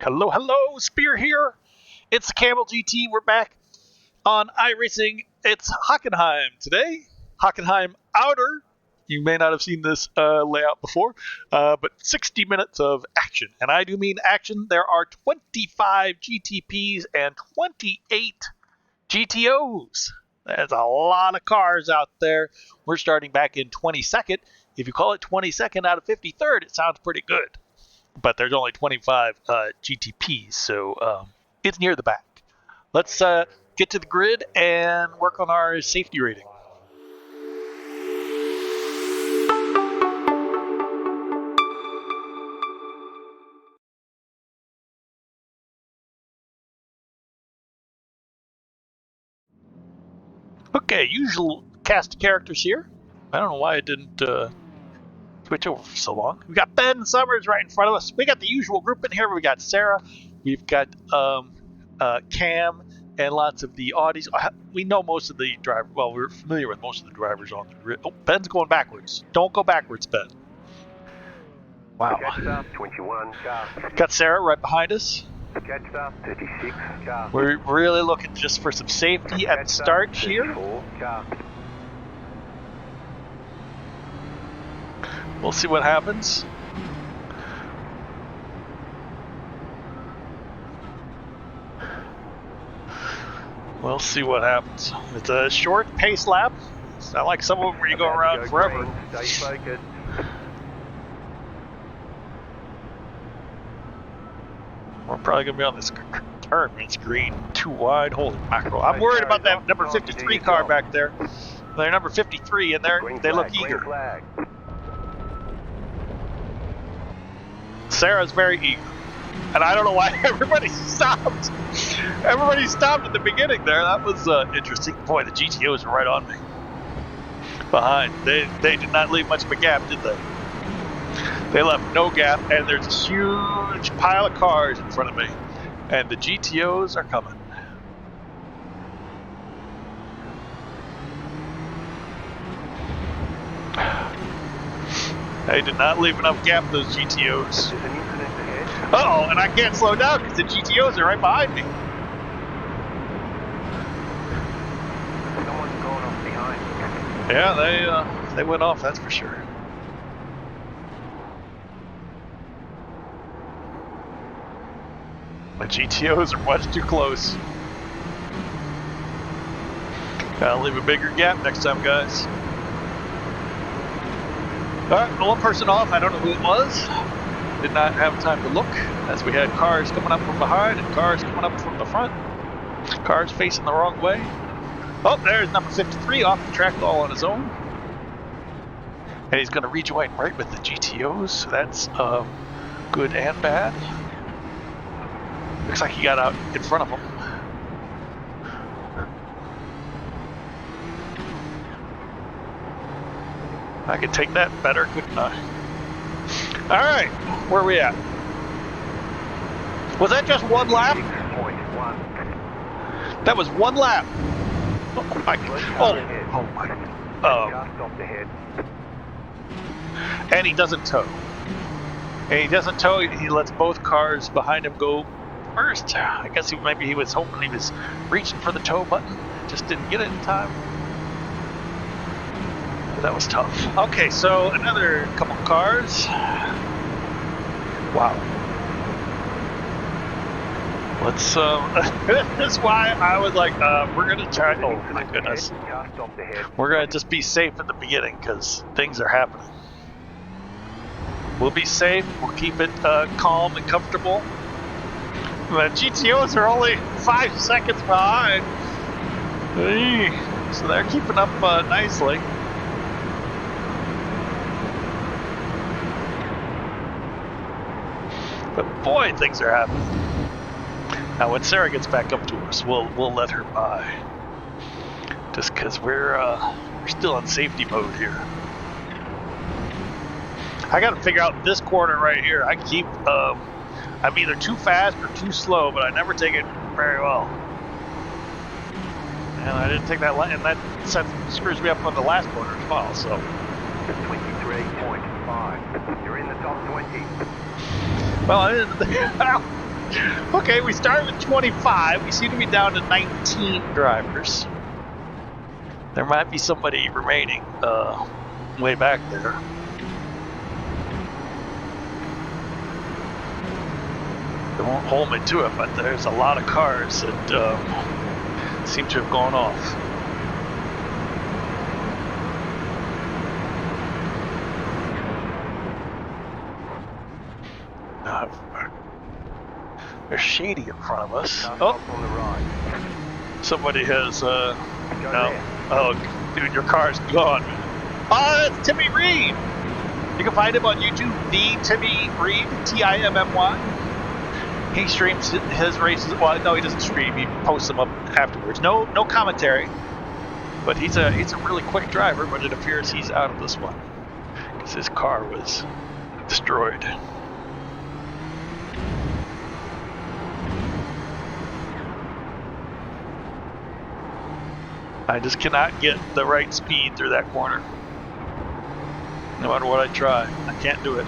Hello, hello, Spear here. It's the Kamel GT. We're back on iRacing. It's Hockenheim today. Hockenheim Outer. You may not have seen this layout before, but 60 minutes of action. And I do mean action. There are 25 GTPs and 28 GTOs. There's a lot of cars out there. We're starting back in 22nd. If you call it 22nd out of 53rd, it sounds pretty good. But there's only 25 GTPs, so it's near the back. Let's get to the grid and work on our safety rating. Okay, usual cast of characters here. I don't know why it didn't switch over for so long. We got Ben Summers right in front of us. We got the usual group in here. We got Sarah. We've got Cam and lots of the Audis. We know most of the drivers. Well, we're familiar with most of the drivers on the grid. Oh, Ben's going backwards. Don't go backwards, Ben. Wow. Got Sarah right behind us. 36 car. We're really looking just for some safety at the start here. We'll see what happens. We'll see what happens. It's a short pace lap. It's not like some of them where you go around forever. Stay focused. We're probably going to be on this turn. It's green, too wide. Holy mackerel. I'm worried about that number 53 car back there. They're number 53, and they look eager. Sarah's very eager. And I don't know why everybody stopped. Everybody stopped at the beginning there. That was interesting. Boy, the GTOs are right on me. Behind. They did not leave much of a gap, did they? They left no gap, and there's a huge pile of cars in front of me. And the GTOs are coming. They did not leave enough gap, those GTOs. Uh-oh, and I can't slow down because the GTOs are right behind me. Someone's going off behind. Yeah, they went off, that's for sure. The GTOs are much too close. Gotta leave a bigger gap next time, guys. Alright, one person off, I don't know who it was. Did not have time to look, as we had cars coming up from behind and cars coming up from the front. Cars facing the wrong way. Oh, there's number 53 off the track all on his own. And he's going to rejoin right with the GTOs, so that's good and bad. Looks like he got out in front of him. I could take that better, couldn't I? Alright, where are we at? Was that just one lap? That was one lap. Oh my god. Oh my. And he doesn't tow. And he doesn't tow, he lets both cars behind him go first. I guess maybe he was hoping he was reaching for the tow button. Just didn't get it in time. That was tough. Okay, so another couple cars. Wow. Let's, that's why I was like, we're gonna try, oh my goodness. We're gonna just be safe at the beginning, because things are happening. We'll be safe, we'll keep it calm and comfortable. The GTOs are only 5 seconds behind. So they're keeping up nicely. But boy, things are happening. Now when Sarah gets back up to us, we'll let her by. Just because we're still in safety mode here. I got to figure out this corner right here. I keep I'm either too fast or too slow, but I never take it very well. And I didn't take that, and that screws me up on the last corner as well. So 23.5. You're in the top 20. Well, Okay, we started with 25. We seem to be down to 19 drivers. There might be somebody remaining way back there. They won't hold me to it, but there's a lot of cars that seem to have gone off. They're shady in front of us. Oh, on the right. somebody has, Go no. there. Oh, dude, your car's gone. Oh, that's Timmy Reed. You can find him on YouTube, the Timmy Reed, Timmy. He streams his races. Well, no, he doesn't stream. He posts them up afterwards. No commentary. But he's a really quick driver. But it appears he's out of this one because his car was destroyed. I just cannot get the right speed through that corner. No matter what I try, I can't do it.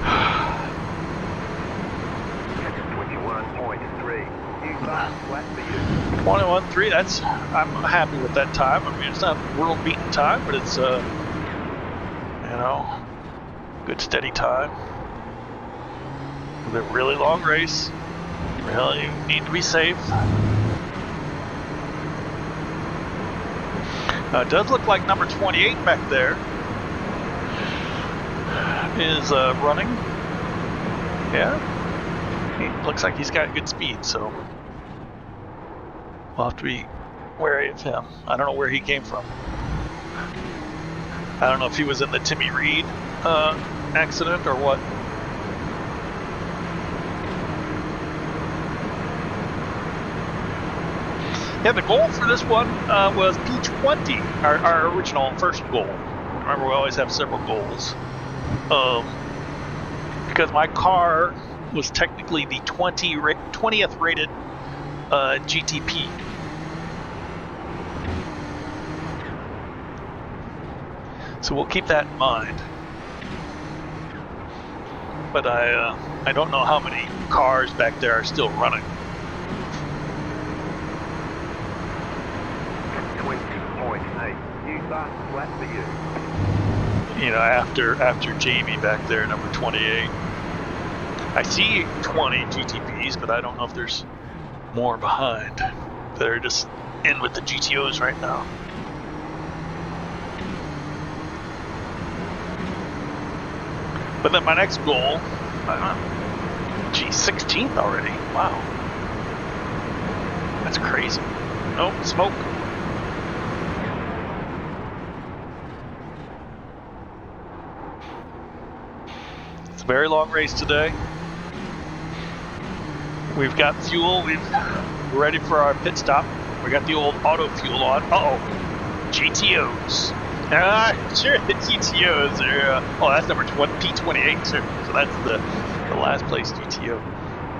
21.3. You flat for you. 21.3. That's. I'm happy with that time. I mean, it's not world-beating time, but it's good steady time. With a really long race, really need to be safe. It does look like number 28 back there is running. Yeah, he looks like he's got good speed, so we'll have to be wary of him. I don't know where he came from. I don't know if he was in the Timmy Reed accident or what. Yeah, the goal for this one was P20, our original first goal. Remember, we always have several goals. Because my car was technically the 20th rated GTP. So we'll keep that in mind. But I don't know how many cars back there are still running. 20.8. You flat for you. You know, after Jamie back there, number 28. I see 20 GTPs, but I don't know if there's more behind. They're just in with the GTOs right now. But then my next goal, 16th already. Wow. That's crazy. Nope, smoke. It's a very long race today. We've got fuel. We're ready for our pit stop. We got the old auto fuel on. Uh-oh. GTOs. Sure, the GTOs are... that's number P28 too. So that's the last place GTO.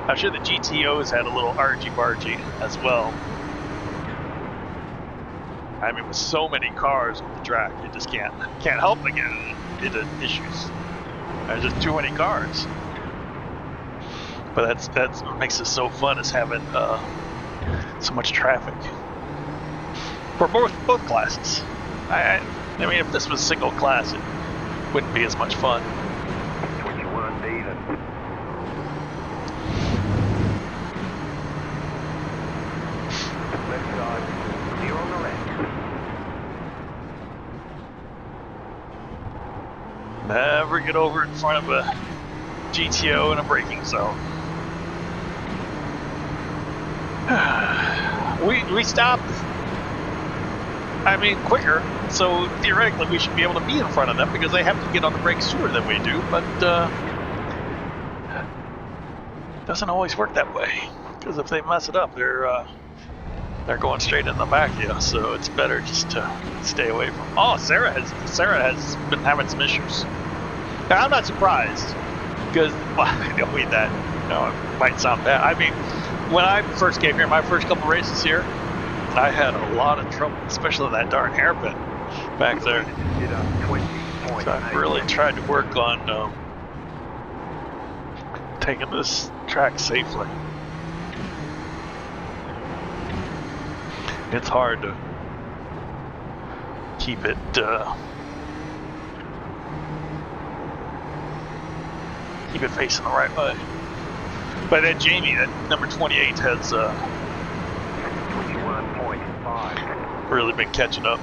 I'm sure the GTOs had a little argy-bargy as well. I mean, with so many cars on the track, you just can't help but get into issues. There's just too many cars. But that's what makes it so fun, is having so much traffic for both classes. I mean, if this was single class, it wouldn't be as much fun. 21 even. Left side. You're on the left. Never get over in front of a GTO in a braking zone. We stopped, I mean, quicker, so theoretically we should be able to be in front of them because they have to get on the brakes sooner than we do, but it doesn't always work that way, because if they mess it up, they're going straight in the back of you, so it's better just to stay away from. Oh, Sarah has been having some issues. Now, I'm not surprised, because, well, I don't mean that, it might sound bad. I mean, when I first came here, my first couple races here, I had a lot of trouble, especially that darn hairpin back there. So I've really tried to work on taking this track safely. It's hard to keep it facing the right way. But that Jamie, that number 28, has 21.5. really been catching up.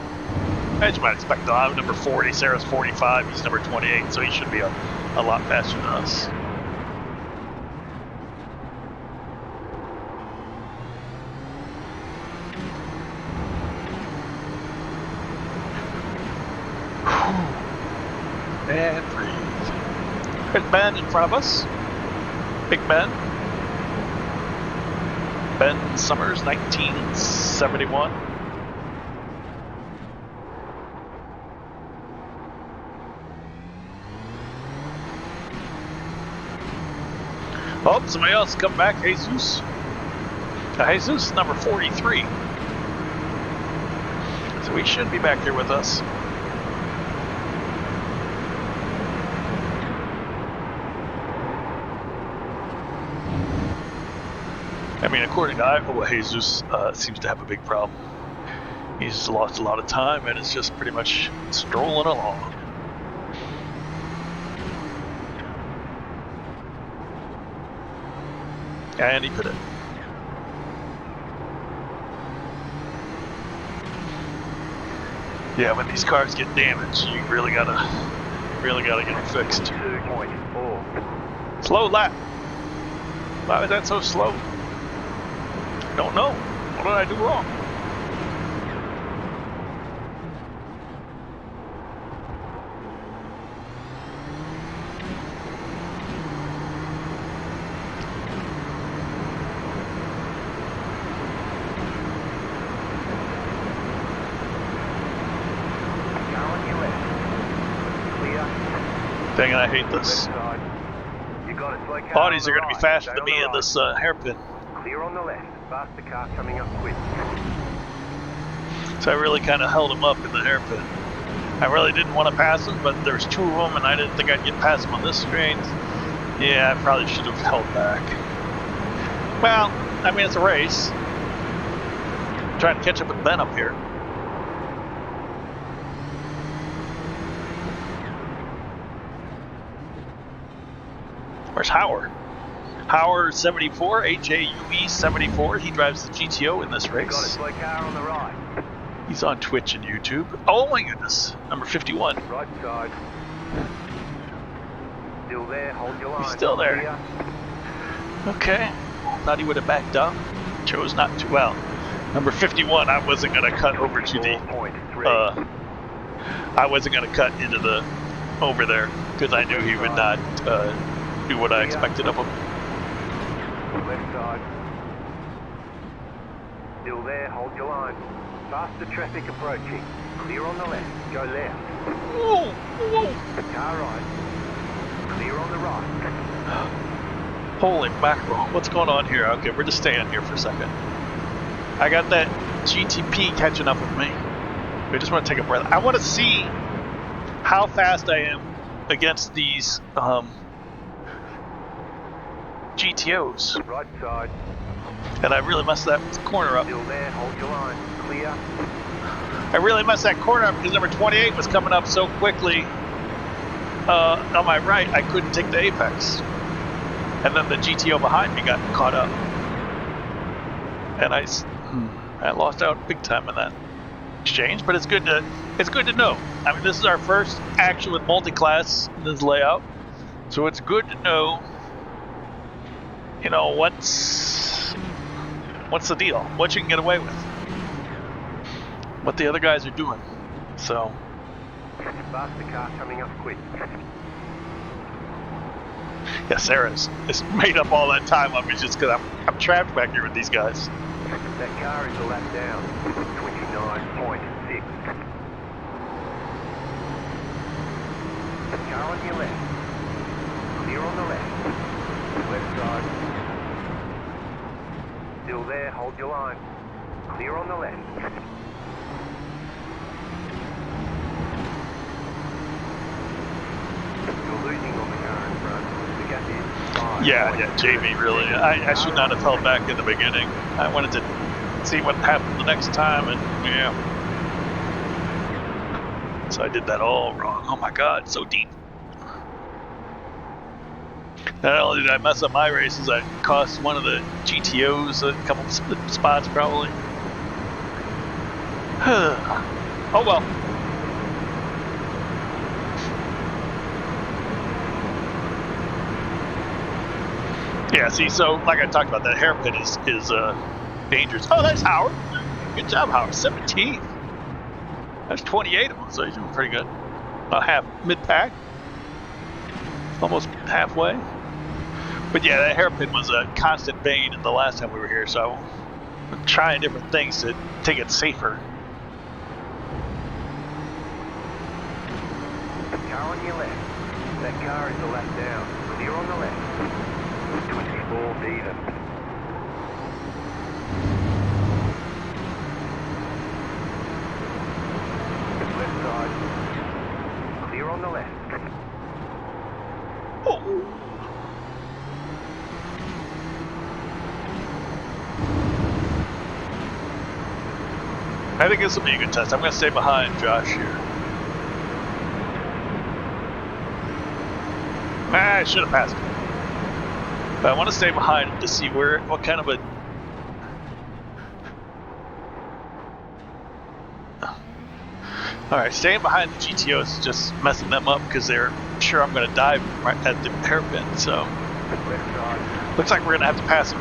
As you might expect, though, I'm number 40, Sarah's 45, he's number 28, so he should be a lot faster than us. And breathe. There's Ben in front of us. Big Ben. Ben Summers, 1971. Oh, somebody else come back, Jesus. Jesus, number 43. So he should be back here with us. I mean, according to Iowa, Jesus seems to have a big problem. He's lost a lot of time and is just pretty much strolling along. And he could have. Yeah, when these cars get damaged, you really gotta get them fixed. 2.4. Slow lap. Why was that so slow? Don't know. What did I do wrong? Dang it, I hate this. Audis are going to be faster than me in this hairpin. Clear on the left. Faster car coming up quick. So I really kind of held him up in the hairpin. I really didn't want to pass him, but there's two of them, and I didn't think I'd get past him on this straight. Yeah, I probably should have held back. Well, I mean, it's a race. I'm trying to catch up with Ben up here. Where's Howard? Howard 74, HAUE 74. He drives the GTO in this race. Got a slow car on the right. He's on Twitch and YouTube. Oh my goodness, number 51. Right side. Still there, hold your line. He's still there. Okay. Thought he would have backed up. Chose not to. Well, number 51, I wasn't going to cut over to the... I wasn't going to cut into the... over there, because I knew he would not do what I expected of him. Left side. Still there, hold your line. Faster traffic approaching. Clear on the left, go left. Whoa, whoa. Car right. Clear on the right. Holy mackerel, what's going on here? Okay, we're just staying here for a second. I got that GTP catching up with me. We just want to take a breath. I want to see how fast I am against these GTOs. Right side. And I really messed that corner up. Still there, hold your line. Clear. I really messed that corner up because number 28 was coming up so quickly on my right, I couldn't take the apex. And then the GTO behind me got caught up. And I lost out big time in that exchange, but it's good to know. I mean, this is our first action with multi-class in this layout, so it's good to know, you know, what's the deal, what you can get away with, what the other guys are doing. So Faster car coming up quick. yeah, Sarah's made up all that time on me just because I'm trapped back here with these guys. That car is a lap down. 29.6. Car on your left. Clear on the left. Left side. Still there, hold your line. Clear on the left. You're losing on the car in front. The gap is 5. Yeah, Jamie, really. I should not have held back in the beginning. I wanted to see what happened the next time, and yeah. So I did that all wrong. Oh my god, so deep. Not only did I mess up my races, I cost one of the GTOs a couple spots probably. Oh well. Yeah, see, so like I talked about, that hairpin is dangerous. Oh, there's Howard. Good job, Howard. 17th. That's 28 of them, so he's doing pretty good. Half mid-pack. Almost halfway. But yeah, that hairpin was a constant bane the last time we were here, so I'm trying different things to take it safer. Car on your left. That car is the left down. Clear on the left. 24 even. Left side. Clear on the left. Oh. I think this will be a good test. I'm going to stay behind Josh here. I should have passed him. But I want to stay behind him to see what kind of a... Alright, staying behind the GTOs is just messing them up because they're sure I'm going to dive right at the hairpin, so... Looks like we're going to have to pass them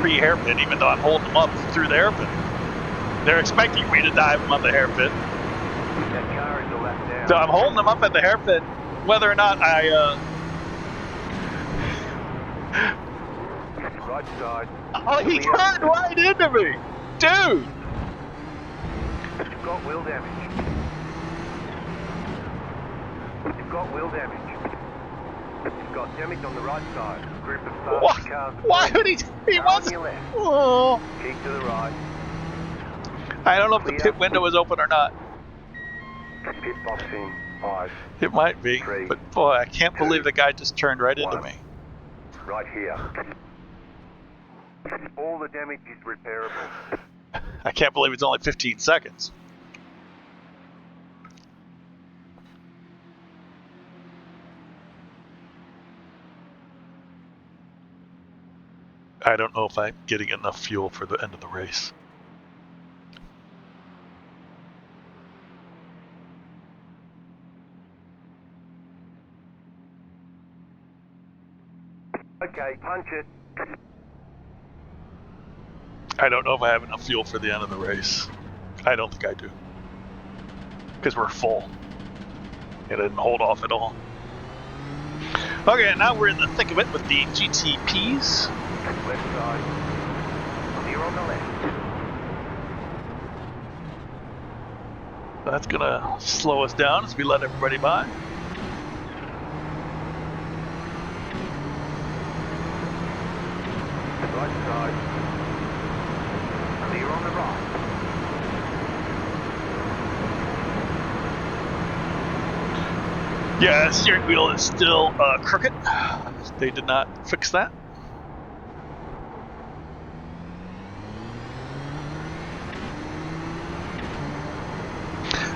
pre-hairpin, even though I'm holding them up through the hairpin. They're expecting me to dive them on the hairpin. So I'm holding them up at the hairpin, whether or not I... Right side. Oh, he turned right into me! Dude! You've got wheel damage. You've got wheel damage. You've got damage on the right side. Group of fast cars. Why would he wasn't... Oh. Keep to the right. I don't know if the pit window is open or not. Pit box in 5. It might be, but boy, I can't believe the guy just turned right into me. Right here. All the damage is repairable. I can't believe it's only 15 seconds. I don't know if I'm getting enough fuel for the end of the race. Okay, punch it. I don't know if I have enough fuel for the end of the race. I don't think I do. Because we're full. It didn't hold off at all. Okay, now we're in the thick of it with the GTPs. Left side. Clear on the left. That's gonna slow us down as we let everybody by. Right side. Clear on the right. Yeah, the steering wheel is still crooked. They did not fix that.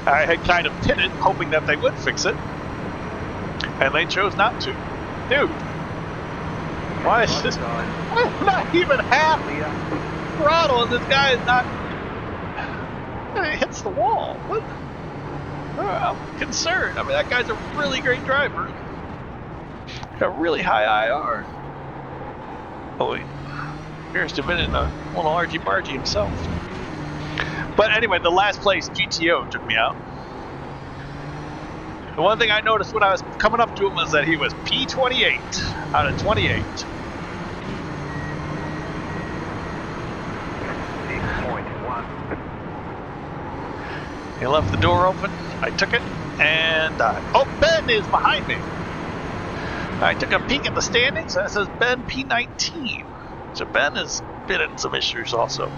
I had kind of pitted, hoping that they would fix it, and they chose not to. Dude, why is this not even half throttle and this guy is not... It hits the wall. What? I'm concerned. I mean, that guy's a really great driver. A really high IR. Oh, he appears to have been in a little argy-bargy himself. But anyway, the last place GTO took me out. The one thing I noticed when I was coming up to him was that he was P28 out of 28. 6.1. He left the door open. I took it and oh, Ben is behind me. I took a peek at the standings and it says Ben P19. So Ben has been in some issues also.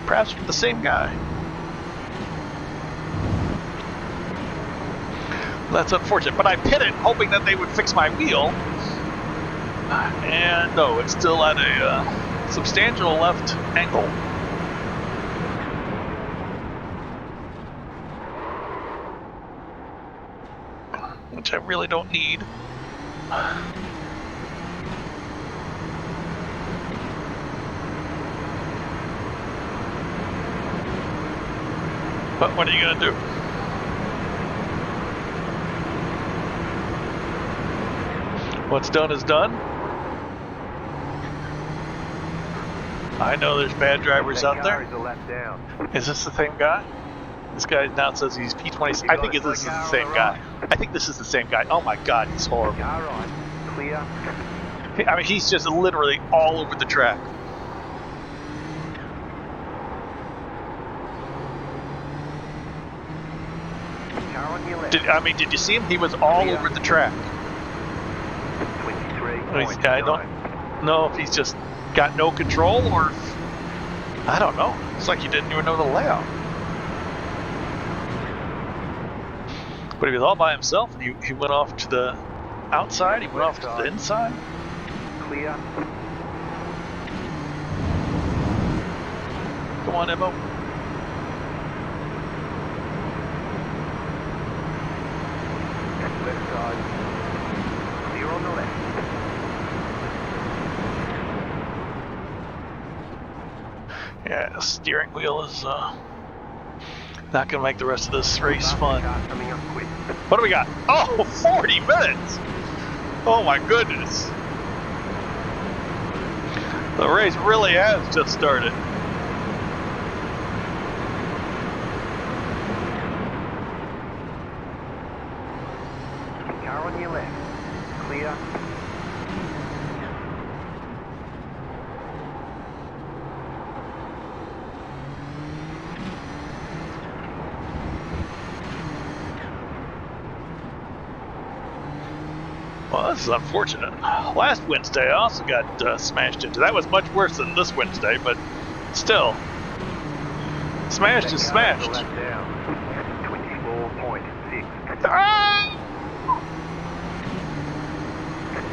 Perhaps with the same guy. That's unfortunate, but I pitted hoping that they would fix my wheel. And no, it's still at a substantial left angle. Which I really don't need. But what are you gonna do? What's done is done. I know there's bad drivers out there. Is this the same guy? This guy now says he's P20. I think this is the same guy. I think this is the same guy. Oh my God, he's horrible. Clear. I mean, he's just literally all over the track. Car on your left. Did you see him? He was all over the track. 23. I don't know if he's just got no control or if, I don't know. It's like he didn't even know the layout. But he was all by himself. He went off to the outside. He went off to the inside. Clear. Come on, Emmo. Left side. Clear on the left. Yeah, the steering wheel is not going to make the rest of this race fun. Car coming up quick. What do we got? Oh, 40 minutes! Oh my goodness. The race really has just started. Car on your left. Clear. Well, this is unfortunate. Last Wednesday I also got smashed into. That was much worse than this Wednesday, but still. Smashed is smashed. Left down. 24.6. Ah!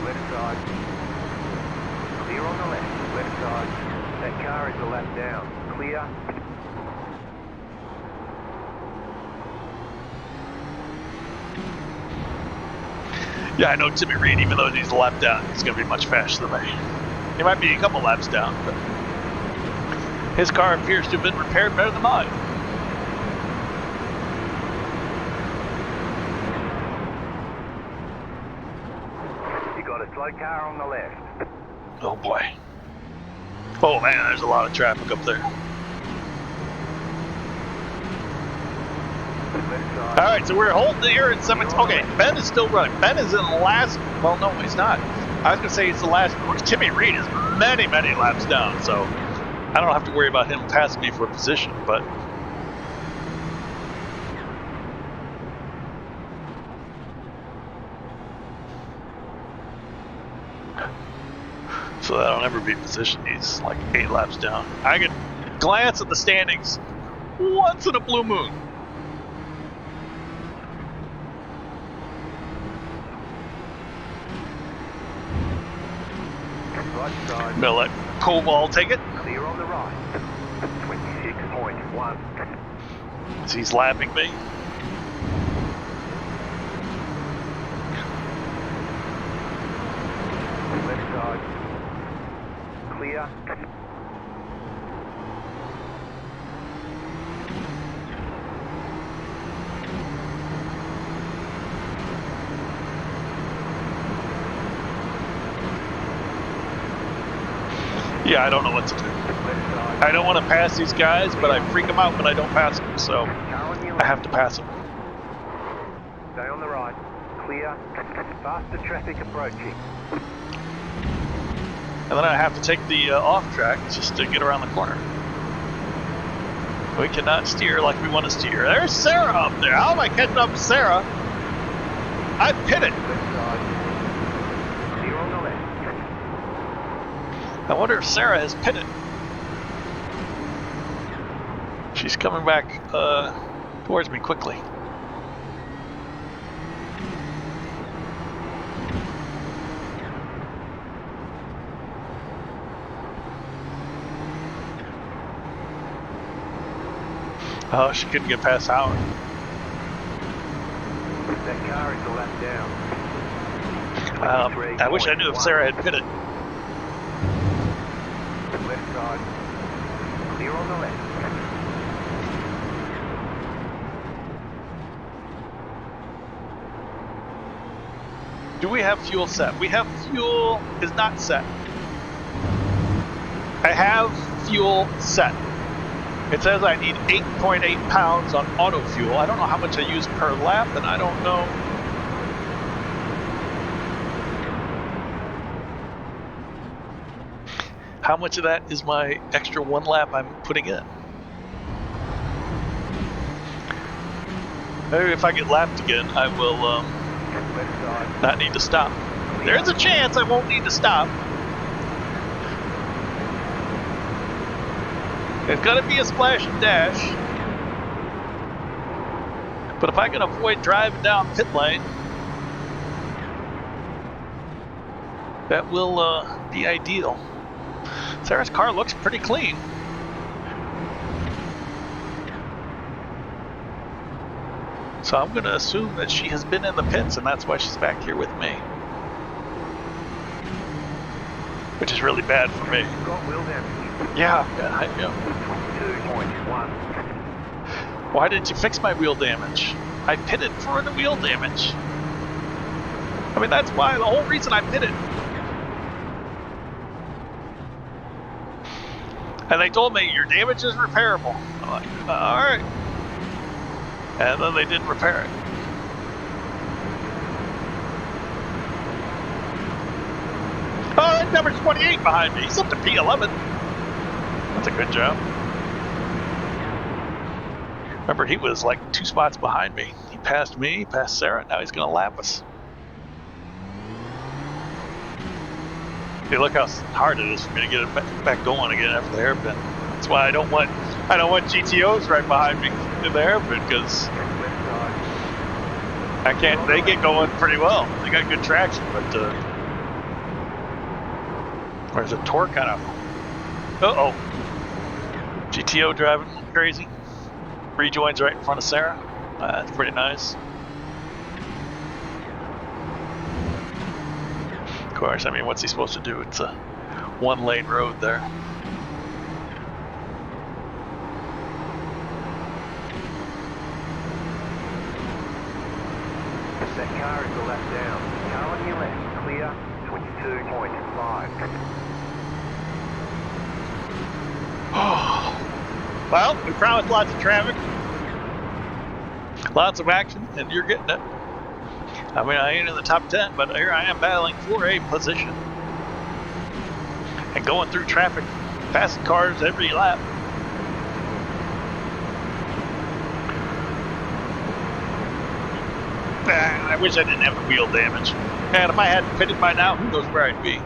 Left side. Clear on the left. Left side. That car is a lap down. Clear. Yeah, I know Timmy Reed, even though he's a lap down, he's going to be much faster than me. He might be a couple laps down, but his car appears to have been repaired better than mine. You got a slow car on the left. Oh boy. Oh man, there's a lot of traffic up there. Left side. Alright, so we're holding here at 7. Okay, Ben is still running. Ben is in last. Well, no, he's not. I was going to say he's the last. Timmy Reed is many, many laps down, so I don't have to worry about him passing me for position, but. So that'll never be position. He's like 8 laps down. I can glance at the standings once in a blue moon. Right side. I'm gonna let Koval take it. Clear on the right. 26.1. So he's lapping me. Left side. Clear. Yeah, I don't know what to do. Left side. I don't want to pass these guys, but I freak them out when I don't pass them, so Car on your I left. have to pass them. Stay on the right. Clear. Faster traffic approaching. And then I have to take the off track just to get around the corner. We cannot steer like we want to steer. There's Sarah up there. How am I catching up to Sarah? I pitted. Left side. Clear on the left. I wonder if Sarah has pitted. She's coming back towards me quickly. Oh, she couldn't get past Howard. That car is a lap down. I wish I knew if Sarah had pitted. Left side. Clear on the left. Do we have fuel set? We have fuel is not set. I have fuel set. It says I need 8.8 pounds on auto fuel. I don't know how much I use per lap, and I don't know. How much of that is my extra 1 lap I'm putting in? Maybe if I get lapped again, I will not need to stop. There's a chance I won't need to stop. It's gonna be a splash and dash. But if I can avoid driving down pit lane, that will be ideal. Sarah's car looks pretty clean. So I'm gonna assume that she has been in the pits and that's why she's back here with me. Which is really bad for me. Yeah, I know. 2.1. Why didn't you fix my wheel damage? I pitted for the wheel damage. I mean, that's why, the whole reason I pitted. And they told me, your damage is repairable. I'm like, alright. And then they didn't repair it. Oh, number 28 behind me. He's up to P11. That's a good job. Remember, he was like 2 spots behind me. He passed me, he passed Sarah, now he's going to lap us. Hey, look how hard it is for me to get it back going again after the hairpin. That's why I don't want GTOs right behind me in the hairpin, because I can't. They get going pretty well. They got good traction, but there's a torque kind of. GTO driving crazy. Rejoins right in front of Sarah. That's pretty nice. Of course, I mean, what's he supposed to do? It's a 1-lane road there. That car is a lap down. Car on your left, clear, 22.5. Well, we promised lots of traffic, lots of action, and you're getting it. I mean, I ain't in the top 10, but here I am battling for a position. And going through traffic, passing cars every lap. I wish I didn't have the wheel damage. And if I hadn't pitted by now, who knows where I'd be.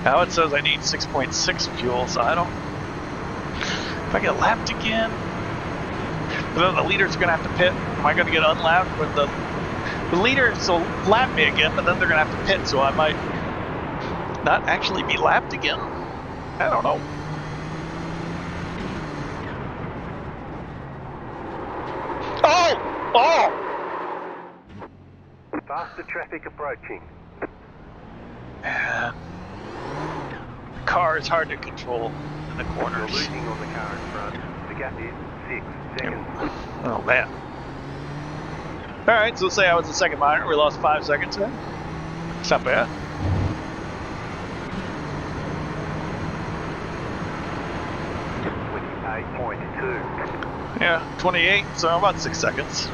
Now it says I need 6.6 fuel, so I don't... If I get lapped again... But then the leaders are going to have to pit. Am I going to get unlapped? With the leaders will lap me again, but then they're going to have to pit, so I might not actually be lapped again. I don't know. Oh! Faster traffic approaching. Man. The car is hard to control in the corners. You're losing on the car in front. The gap is 6 seconds. Oh, man. Alright, so let's say I was the second minor. We lost 5 seconds then. It's not bad. Yeah, 28, so about 6 seconds.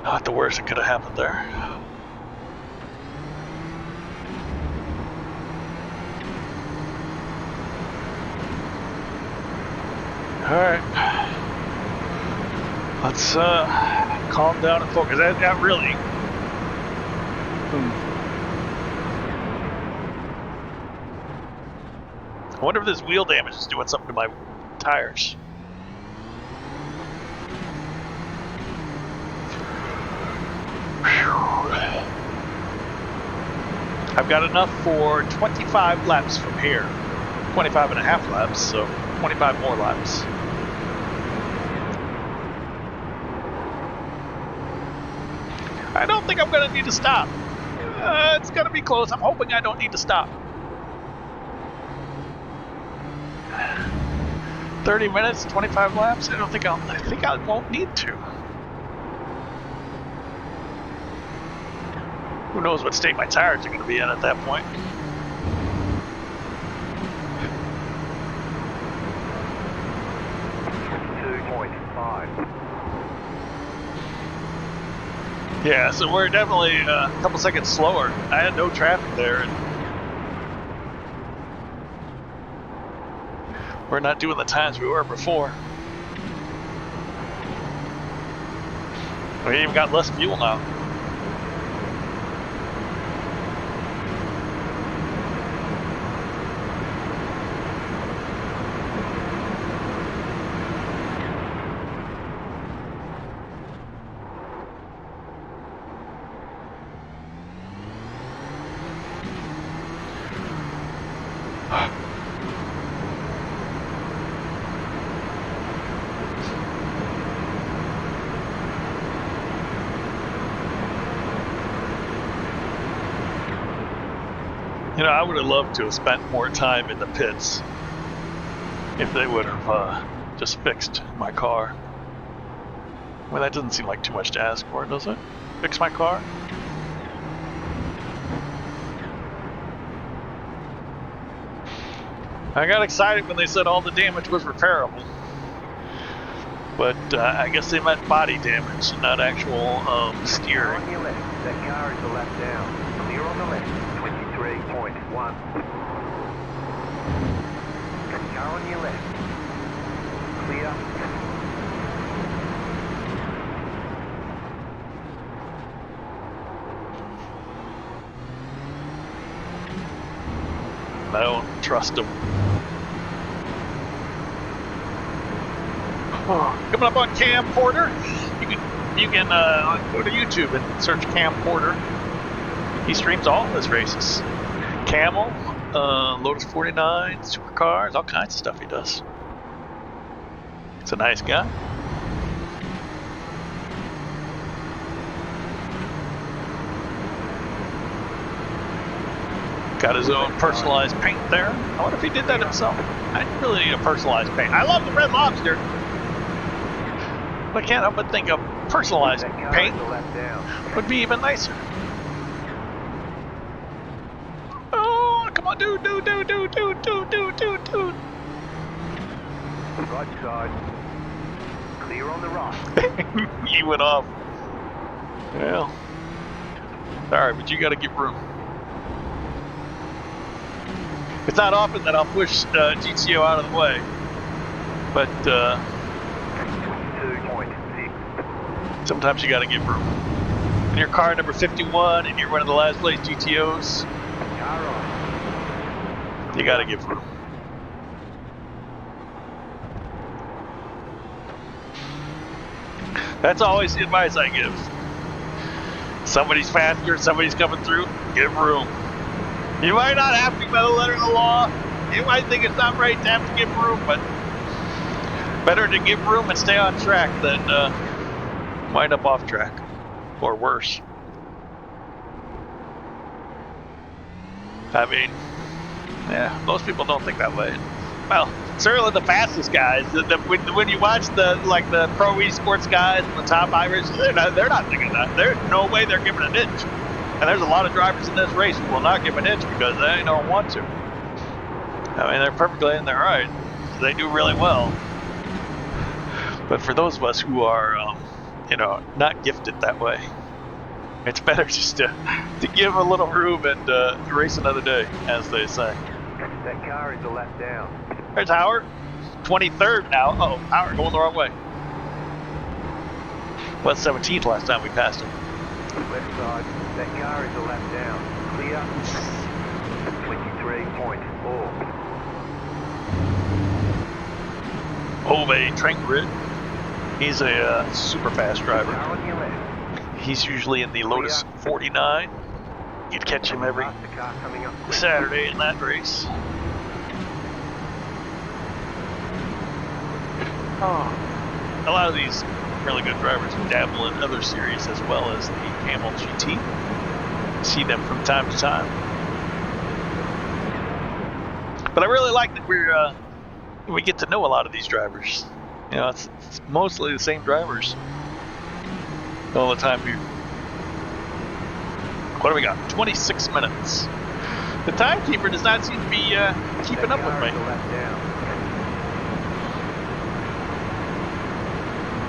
Not the worst that could have happened there. Alright. Let's calm down and focus. That really... I wonder if this wheel damage is doing something to my tires. I've got enough for 25 laps from here. 25 and a half laps, so 25 more laps. I don't think I'm going to need to stop. It's going to be close. I'm hoping I don't need to stop. 30 minutes, 25 laps. I think I won't need to. Who knows what state my tires are going to be in at that point. Yeah, so we're definitely a couple seconds slower. I had no traffic there, and we're not doing the times we were before. We even got less fuel now. You know, I would have loved to have spent more time in the pits if they would have just fixed my car. Well, that doesn't seem like too much to ask for, does it? Fix my car? I got excited when they said all the damage was repairable. But I guess they meant body damage, not actual steering. On your left, that car is a lap down. Clear on the left, 23.1. Car on your left. Clear. I don't trust them. Coming up on Cam Porter, you can go to YouTube and search Cam Porter. He streams all of his races. Kamel, Lotus 49, supercars, all kinds of stuff he does. He's a nice guy. Got his own personalized paint there. I wonder if he did that himself. I really need a personalized paint. I love the Red Lobster. But I can't help but think a personalized paint would be even nicer. Oh, come on, dude. Right side. Clear on the right. He went off. Well, sorry, but you got to give room. It's not often that I'll push GTO out of the way, but 2.6. sometimes you got to give room. When you're car number 51 and you're one of the last place GTOs, you got to give room. That's always the advice I give. Somebody's faster, somebody's coming through, give room. You might not have to by the letter of the law. You might think it's not right to have to give room, but better to give room and stay on track than wind up off track, or worse. I mean, yeah, most people don't think that way. Well, certainly the fastest guys. When you watch the pro esports guys and the top Irish, they're not thinking that. There's no way they're giving an inch. And there's a lot of drivers in this race who will not give an inch because they don't want to. I mean, they're perfectly in their right. They do really well. But for those of us who are, not gifted that way, it's better just to give a little room and race another day, as they say. That car is a lap down. There's Howard, 23rd now. Oh, Howard going the wrong way. Was 17th last time we passed him. Left side, that car is a lap down. Clear. 23.4. Ove Trankgrid. He's a super fast driver. Car on your left. He's usually in the Lotus 49. You'd catch him every Past the car coming up quick. Saturday in that race. Oh. A lot of these really good drivers dabble in other series as well as the Kamel GT. See them from time to time. But I really like that we get to know a lot of these drivers. You know, it's mostly the same drivers all the time here. What do we got? 26 minutes. The timekeeper does not seem to be keeping up with me.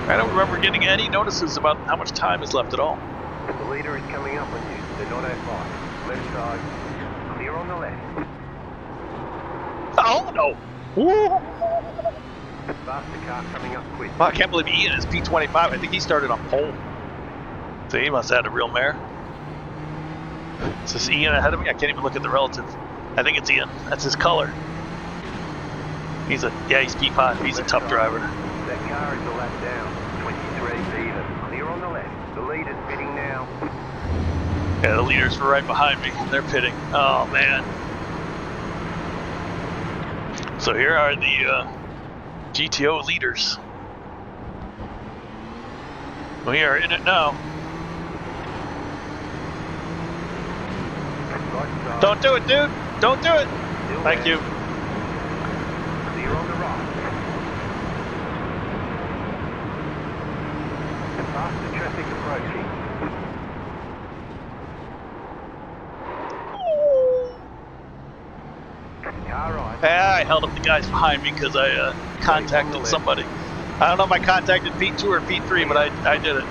I don't remember getting any notices about how much time is left at all. The leader is coming up on you. They're not at 5. Left side. Clear on the left. Oh no! Woo. Faster car coming up quick. Well, I can't believe Ian is P25. I think he started on pole. So he must have had a real mare. Is this Ian ahead of me? I can't even look at the relative. I think it's Ian. That's his color. He's P5. He's a tough driver. That car is a lap down. 23 even. Clear on the left. The leader's pitting now. Yeah, the leaders were right behind me. They're pitting. Oh man. So here are the GTO leaders. We are in it now. Don't do it, dude. Don't do it. Thank you. Clear on the right. Faster traffic approaching. Car right. I held up the guys behind me because I contacted somebody. I don't know if I contacted P2 or P3, but I did it.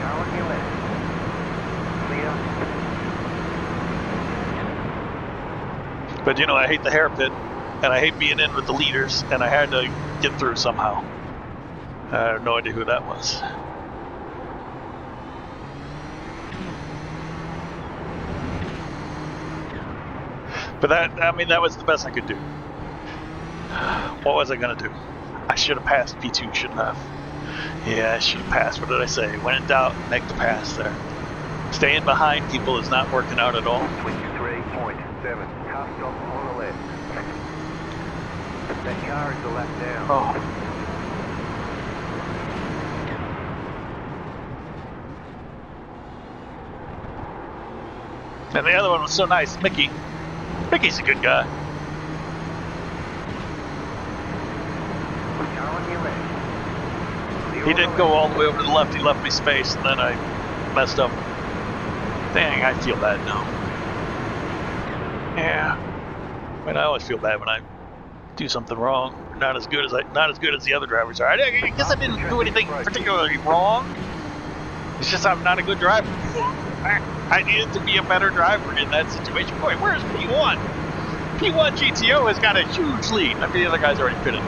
Car on your left. Clear. But you know, I hate the hairpin, and I hate being in with the leaders, and I had to get through somehow. I have no idea who that was. But that was the best I could do. What was I gonna do? I should have passed P2, shouldn't I have? Yeah, I should have passed. What did I say? When in doubt, make the pass there. Staying behind people is not working out at all. 23.7. Car stop on the left. That car is a lap down. Oh. And the other one was so nice, Mickey. Mickey's a good guy. Car on your left. Clear He on didn't the go left. all the way over to the left. He left me space, and then I messed up. Dang, I feel bad now. Yeah. I mean, I always feel bad when I do something wrong. Not as good as the other drivers are. I guess I didn't do anything particularly wrong. It's just I'm not a good driver. I needed to be a better driver in that situation. Boy, where's P1? P1 GTO has got a huge lead. I mean, the other guy's already pitted.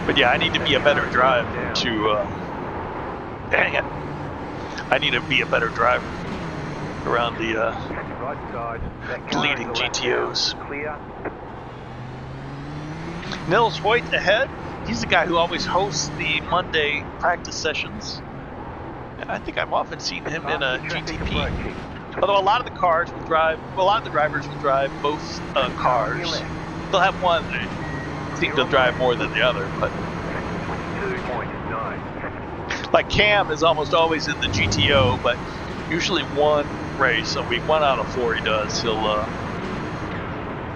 But yeah, I need to be a better driver to. Dang it! I need to be a better driver around the Right side. That car leading is a lap GTOs. down. Clear. Nils Hoyt ahead. He's the guy who always hosts the Monday practice sessions. I think I've often seen him in a GTP. Although a lot of the drivers will drive both cars. They'll have one that seems to drive more than the other, but 22.9. like Cam is almost always in the GTO, but usually one race a week, 1 out of 4 he does. He'll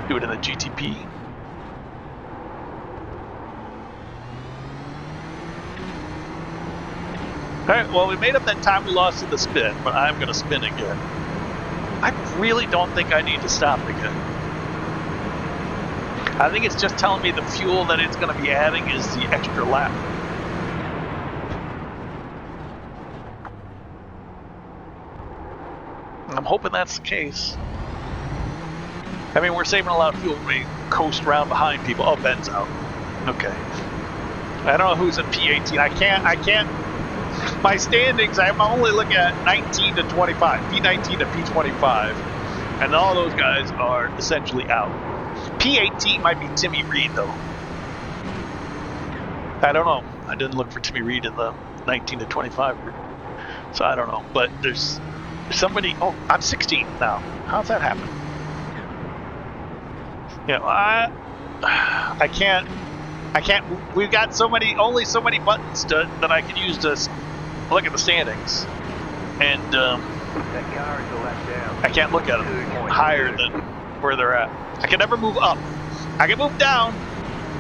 do it in the GTP. Alright, well, we made up that time we lost in the spin, but I'm going to spin again. I really don't think I need to stop again. I think it's just telling me the fuel that it's going to be adding is the extra lap. I'm hoping that's the case. I mean, we're saving a lot of fuel when we coast around behind people. Oh, Ben's out. Okay. I don't know who's in P18. I can't. My standings, I'm only looking at 19 to 25, P19 to P25, and all those guys are essentially out. P18 might be Timmy Reed, though. I don't know. I didn't look for Timmy Reed in the 19 to 25 group. So I don't know, but there's somebody. Oh, I'm 16 now. How's that happen? You know, I can't. We've got only so many buttons that I can use to look at the standings, and That car is a lap down. I can't look at them higher than where they're at. I can never move up. I can move down,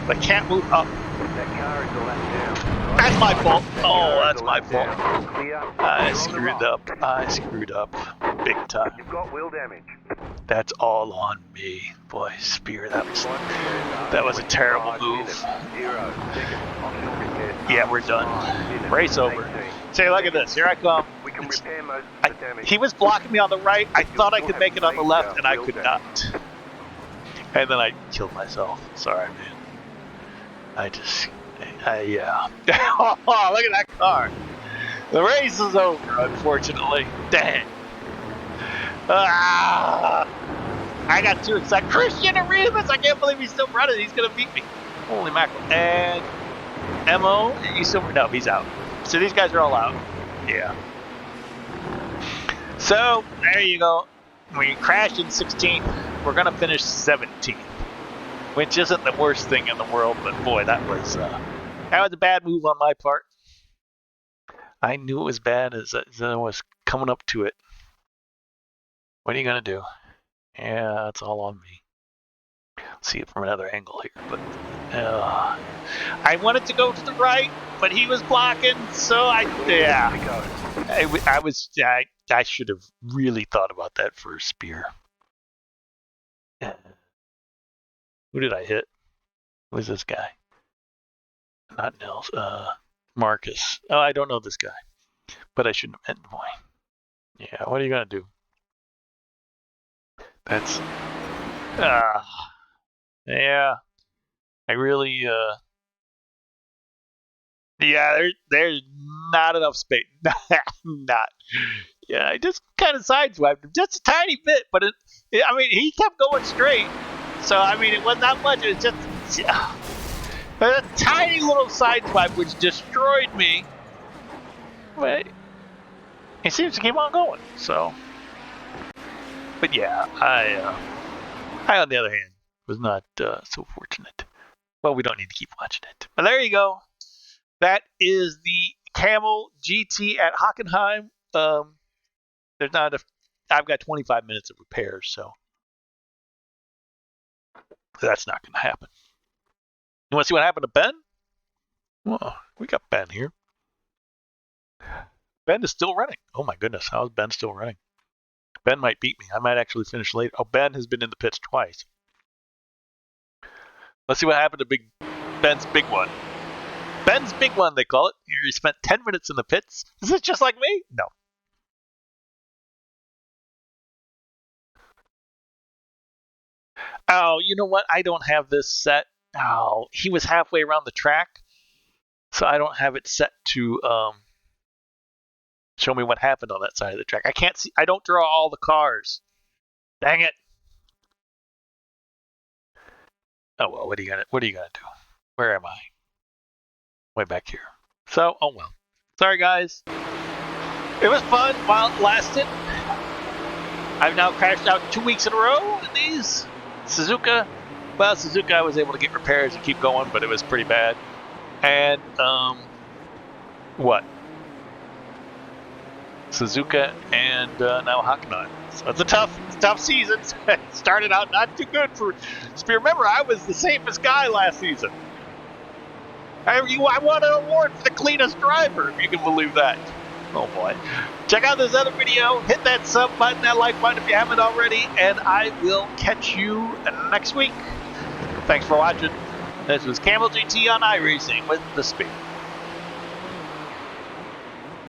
but I can't move up. That car is a lap down. That's my fault. Oh, that's my fault. Clear. I screwed up. I screwed up big time. You've got wheel damage. That's all on me, boy. Spear, that was a terrible move. 0 seconds. Optional repairs. Yeah, we're done. Race over. Say, look at this. Here I come. We can repair most of the damage. He was blocking me on the right. I thought I could make it on the left, and I could not. And then I killed myself. Sorry, man. Yeah. Oh, look at that car. The race is over, unfortunately. Dang. I got too excited. Christian Arenas, I can't believe he's still running. He's going to beat me. Holy mackerel. And Mo, he's still, no, he's out. So these guys are all out. Yeah. So, there you go. We crashed in 16th. We're going to finish 17th. Which isn't the worst thing in the world, but boy, that was a bad move on my part. I knew it was bad as I was coming up to it. What are you going to do? Yeah, that's all on me. See it from another angle here, but I wanted to go to the right, but he was blocking, so I should have really thought about that for a spear. Who did I hit? Who is this guy? Not Nils. Marcus. Oh, I don't know this guy, but I shouldn't have hit the boy. Yeah, what are you gonna do? That's yeah. I really yeah. There's not enough space. Not. Yeah, I just kind of sideswiped him just a tiny bit, but I mean, he kept going straight. So I mean, it wasn't that much. It was just a tiny little sideswipe which destroyed me. But he seems to keep on going. So. But yeah, I on the other hand was not so fortunate. Well, we don't need to keep watching it. But there you go. That is the Kamel GT at Hockenheim. There's not I've got 25 minutes of repairs, so that's not going to happen. You want to see what happened to Ben? Well, we got Ben here. Ben is still running. Oh my goodness, how is Ben still running? Ben might beat me. I might actually finish late. Oh, Ben has been in the pits twice. Let's see what happened to Ben's big one. Ben's big one, they call it. He spent 10 minutes in the pits. Is this just like me? No. Oh, you know what? I don't have this set. Oh, he was halfway around the track, so I don't have it set to show me what happened on that side of the track. I can't see. I don't draw all the cars. Dang it! Oh well. What are you gonna do? Where am I? Way back here. So, oh well. Sorry guys. It was fun while it lasted. I've now crashed out 2 weeks in a row in these. Suzuka. Well, Suzuka I was able to get repairs and keep going, but it was pretty bad. And what? Suzuka and now Hockenheim. So it's a tough season. It started out not too good for Spear. Remember, I was the safest guy last season. I won an award for the cleanest driver, if you can believe that. Oh boy. Check out this other video. Hit that sub button, that like button if you haven't already, and I will catch you next week. Thanks for watching. This was Kamel GT on iRacing with the Spear.